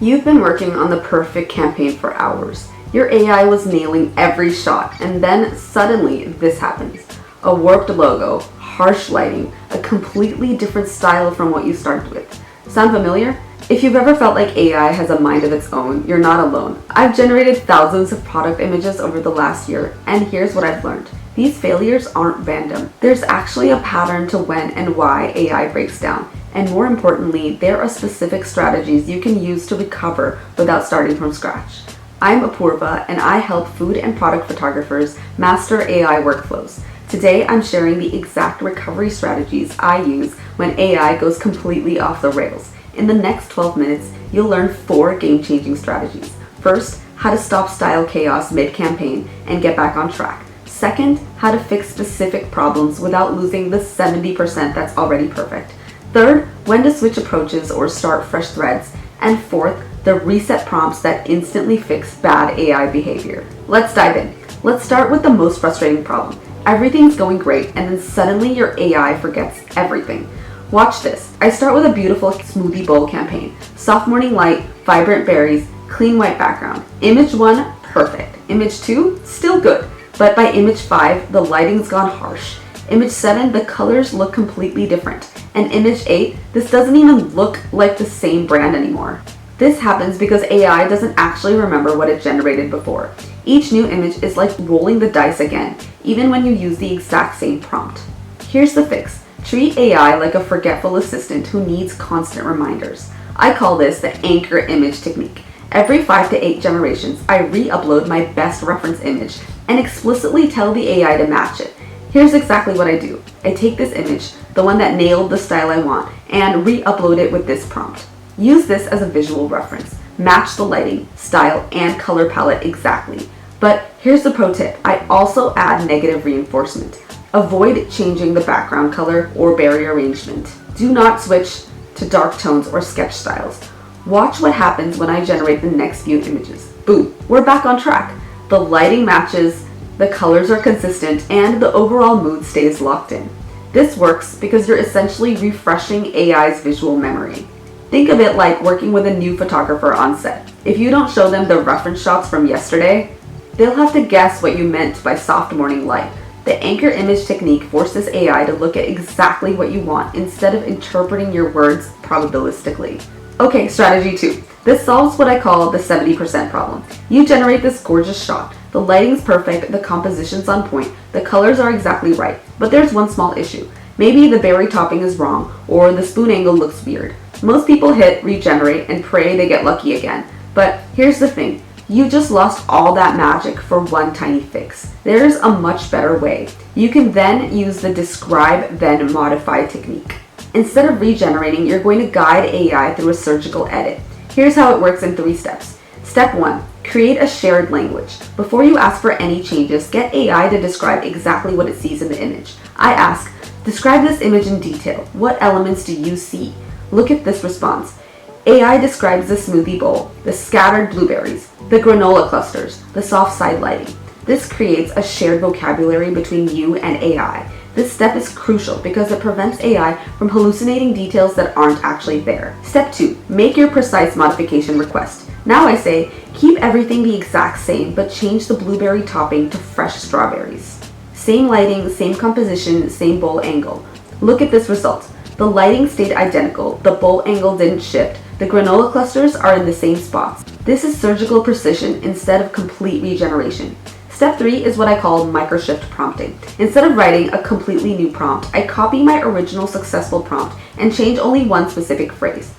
You've been working on the perfect campaign for hours. Your AI was nailing every shot, and then suddenly this happens. A warped logo, harsh lighting, a completely different style from what you started with. Sound familiar? If you've ever felt like AI has a mind of its own, you're not alone. I've generated thousands of product images over the last year, and here's what I've learned. These failures aren't random. There's actually a pattern to when and why AI breaks down. And more importantly, there are specific strategies you can use to recover without starting from scratch. I'm Apurva, and I help food and product photographers master AI workflows. Today, I'm sharing the exact recovery strategies I use when AI goes completely off the rails. In the next 12 minutes, you'll learn 4 game-changing strategies. First, how to stop style chaos mid-campaign and get back on track. Second, how to fix specific problems without losing the 70% that's already perfect. Third, when to switch approaches or start fresh threads. And fourth, the reset prompts that instantly fix bad AI behavior. Let's dive in. Let's start with the most frustrating problem. Everything's going great, and then suddenly your AI forgets everything. Watch this. I start with a beautiful smoothie bowl campaign. Soft morning light, vibrant berries, clean white background. Image 1, perfect. Image 2, still good. But by image 5, the lighting's gone harsh. Image 7, the colors look completely different. And image 8, this doesn't even look like the same brand anymore. This happens because AI doesn't actually remember what it generated before. Each new image is like rolling the dice again, even when you use the exact same prompt. Here's the fix. Treat AI like a forgetful assistant who needs constant reminders. I call this the anchor image technique. Every 5 to 8 generations, I re-upload my best reference image and explicitly tell the AI to match it. Here's exactly what I do. I take this image, the one that nailed the style I want, and re-upload it with this prompt. Use this as a visual reference. Match the lighting, style, and color palette exactly. But here's the pro tip. I also add negative reinforcement. Avoid changing the background color or berry arrangement. Do not switch to dark tones or sketch styles. Watch what happens when I generate the next few images. Boom, we're back on track. The lighting matches, the colors are consistent, and the overall mood stays locked in. This works because you're essentially refreshing AI's visual memory. Think of it like working with a new photographer on set. If you don't show them the reference shots from yesterday, they'll have to guess what you meant by soft morning light. The anchor image technique forces AI to look at exactly what you want instead of interpreting your words probabilistically. Okay, strategy 2. This solves what I call the 70% problem. You generate this gorgeous shot. The lighting's perfect, the composition's on point, the colors are exactly right. But there's one small issue. Maybe the berry topping is wrong, or the spoon angle looks weird. Most people hit regenerate and pray they get lucky again. But here's the thing. You just lost all that magic for one tiny fix. There's a much better way. You can then use the describe then modify technique. Instead of regenerating, you're going to guide AI through a surgical edit. Here's how it works in 3 steps. Step 1. Create a shared language. Before you ask for any changes, get AI to describe exactly what it sees in the image. I ask, describe this image in detail. What elements do you see? Look at this response. AI describes the smoothie bowl, the scattered blueberries, the granola clusters, the soft side lighting. This creates a shared vocabulary between you and AI. This step is crucial because it prevents AI from hallucinating details that aren't actually there. Step 2. Make your precise modification request. Now I say, keep everything the exact same, but change the blueberry topping to fresh strawberries. Same lighting, same composition, same bowl angle. Look at this result. The lighting stayed identical, the bowl angle didn't shift, the granola clusters are in the same spots. This is surgical precision instead of complete regeneration. Step 3 is what I call microshift prompting. Instead of writing a completely new prompt, I copy my original successful prompt and change only one specific phrase.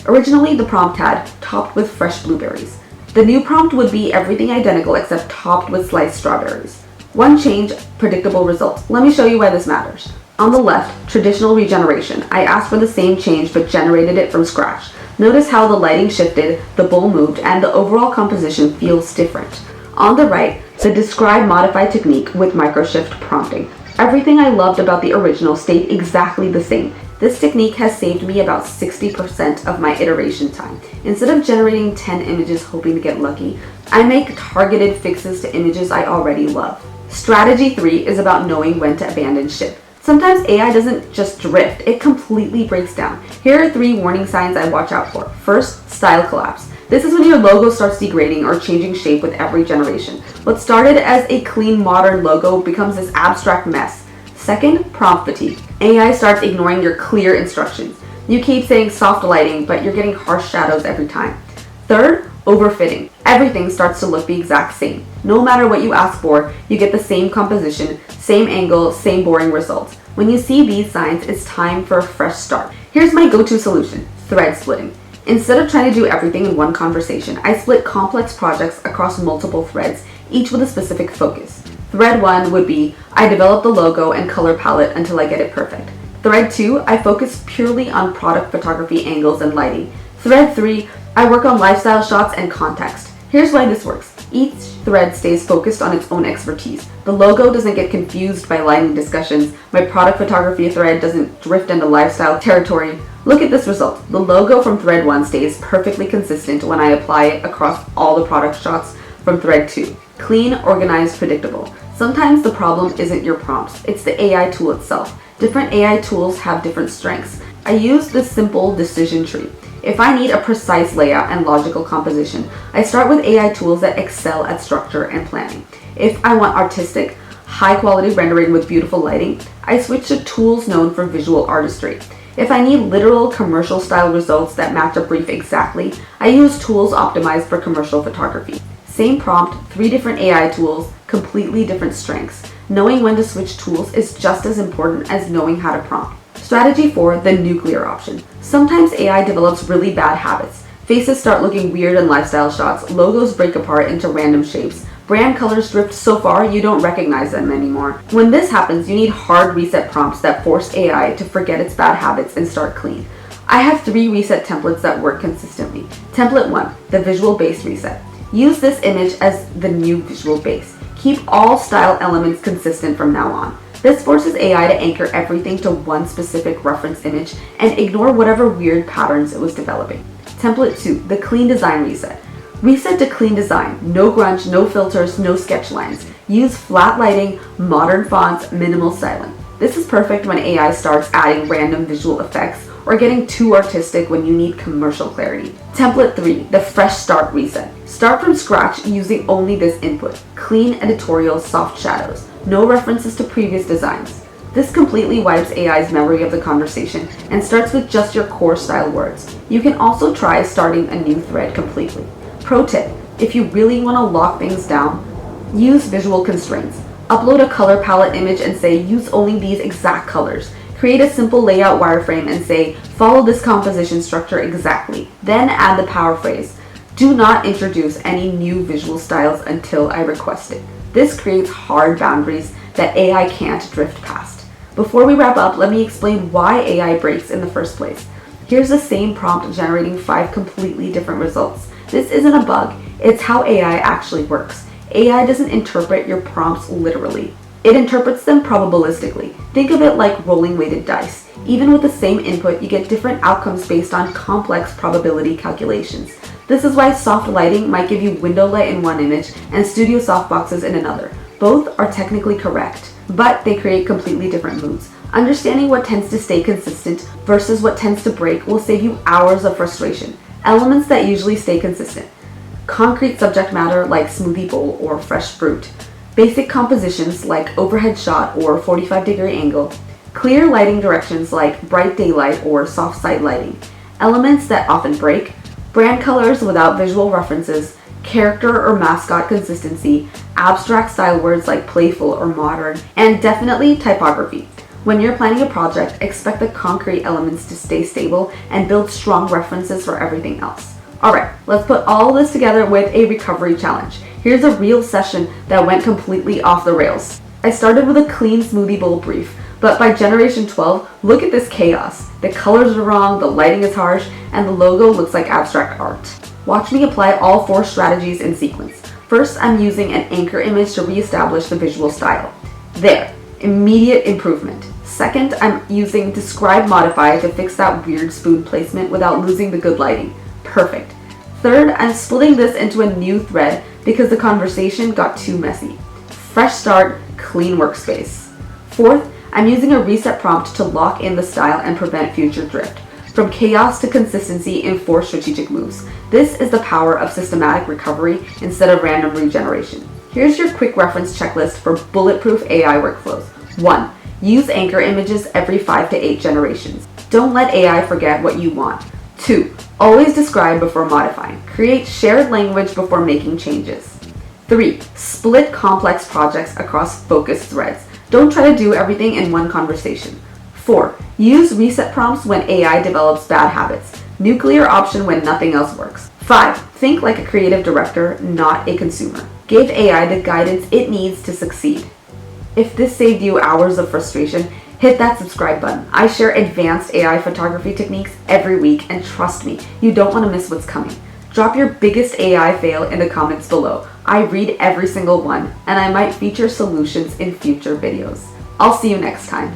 Originally, the prompt had topped with fresh blueberries. The new prompt would be everything identical except topped with sliced strawberries. One change, predictable result. Let me show you why this matters. On the left, traditional regeneration. I asked for the same change but generated it from scratch. Notice how the lighting shifted, the bowl moved, and the overall composition feels different. On the right, the describe modify technique with microshift prompting. Everything I loved about the original stayed exactly the same. This technique has saved me about 60% of my iteration time. Instead of generating 10 images hoping to get lucky, I make targeted fixes to images I already love. Strategy 3 is about knowing when to abandon ship. Sometimes AI doesn't just drift, it completely breaks down. Here are 3 warning signs I watch out for. First, style collapse. This is when your logo starts degrading or changing shape with every generation. What started as a clean, modern logo becomes this abstract mess. Second, prompt fatigue. AI starts ignoring your clear instructions. You keep saying soft lighting, but you're getting harsh shadows every time. Third, overfitting. Everything starts to look the exact same. No matter what you ask for, you get the same composition, same angle, same boring results. When you see these signs, it's time for a fresh start. Here's my go-to solution, thread splitting. Instead of trying to do everything in one conversation, I split complex projects across multiple threads, each with a specific focus. Thread 1 would be, I develop the logo and color palette until I get it perfect. Thread 2, I focus purely on product photography angles and lighting. Thread 3, I work on lifestyle shots and context. Here's why this works. Each thread stays focused on its own expertise. The logo doesn't get confused by lighting discussions. My product photography thread doesn't drift into lifestyle territory. Look at this result. The logo from thread 1 stays perfectly consistent when I apply it across all the product shots from thread 2. Clean, organized, predictable. Sometimes the problem isn't your prompts, it's the AI tool itself. Different AI tools have different strengths. I use this simple decision tree. If I need a precise layout and logical composition, I start with AI tools that excel at structure and planning. If I want artistic, high-quality rendering with beautiful lighting, I switch to tools known for visual artistry. If I need literal commercial-style results that match a brief exactly, I use tools optimized for commercial photography. Same prompt, 3 different AI tools, completely different strengths. Knowing when to switch tools is just as important as knowing how to prompt. Strategy 4, the nuclear option. Sometimes AI develops really bad habits. Faces start looking weird in lifestyle shots, logos break apart into random shapes, brand colors drift so far you don't recognize them anymore. When this happens, you need hard reset prompts that force AI to forget its bad habits and start clean. I have 3 reset templates that work consistently. Template 1, the visual base reset. Use this image as the new visual base. Keep all style elements consistent from now on. This forces AI to anchor everything to one specific reference image and ignore whatever weird patterns it was developing. Template 2, the clean design reset. Reset to clean design. No grunge, no filters, no sketch lines. Use flat lighting, modern fonts, minimal styling. This is perfect when AI starts adding random visual effects or getting too artistic when you need commercial clarity. Template 3, the fresh start reset. Start from scratch using only this input. Clean editorial, soft shadows. No references to previous designs. This completely wipes AI's memory of the conversation and starts with just your core style words. You can also try starting a new thread completely. Pro tip, if you really want to lock things down, use visual constraints. Upload a color palette image and say use only these exact colors. Create a simple layout wireframe and say follow this composition structure exactly. Then add the power phrase. Do not introduce any new visual styles until I request it. This creates hard boundaries that AI can't drift past. Before we wrap up, let me explain why AI breaks in the first place. Here's the same prompt generating 5 completely different results. This isn't a bug, it's how AI actually works. AI doesn't interpret your prompts literally. It interprets them probabilistically. Think of it like rolling weighted dice. Even with the same input, you get different outcomes based on complex probability calculations. This is why soft lighting might give you window light in one image and studio softboxes in another. Both are technically correct, but they create completely different moods. Understanding what tends to stay consistent versus what tends to break will save you hours of frustration. Elements that usually stay consistent. Concrete subject matter like smoothie bowl or fresh fruit. Basic compositions like overhead shot or 45-degree angle. Clear lighting directions like bright daylight or soft side lighting. Elements that often break. Brand colors without visual references. Character or mascot consistency. Abstract style words like playful or modern. And definitely typography. When you're planning a project, expect the concrete elements to stay stable and build strong references for everything else. Alright, let's put all this together with a recovery challenge. Here's a real session that went completely off the rails. I started with a clean smoothie bowl brief, but by generation 12, look at this chaos. The colors are wrong, the lighting is harsh, and the logo looks like abstract art. Watch me apply all 4 strategies in sequence. First, I'm using an anchor image to reestablish the visual style. There, immediate improvement. Second, I'm using Describe Modify to fix that weird spoon placement without losing the good lighting. Perfect. Third, I'm splitting this into a new thread because the conversation got too messy. Fresh start, clean workspace. Fourth, I'm using a reset prompt to lock in the style and prevent future drift. from chaos to consistency in 4 strategic moves. This is the power of systematic recovery instead of random regeneration. Here's your quick reference checklist for bulletproof AI workflows. 1. Use anchor images every 5 to 8 generations. Don't let AI forget what you want. 2. Always describe before modifying. Create shared language before making changes. 3. Split complex projects across focused threads. Don't try to do everything in one conversation. 4. Use reset prompts when AI develops bad habits. Nuclear option when nothing else works. 5. Think like a creative director, not a consumer. Give AI the guidance it needs to succeed. If this saved you hours of frustration, hit that subscribe button. I share advanced AI photography techniques every week, and trust me, you don't want to miss what's coming. Drop your biggest AI fail in the comments below. I read every single one, and I might feature solutions in future videos. I'll see you next time.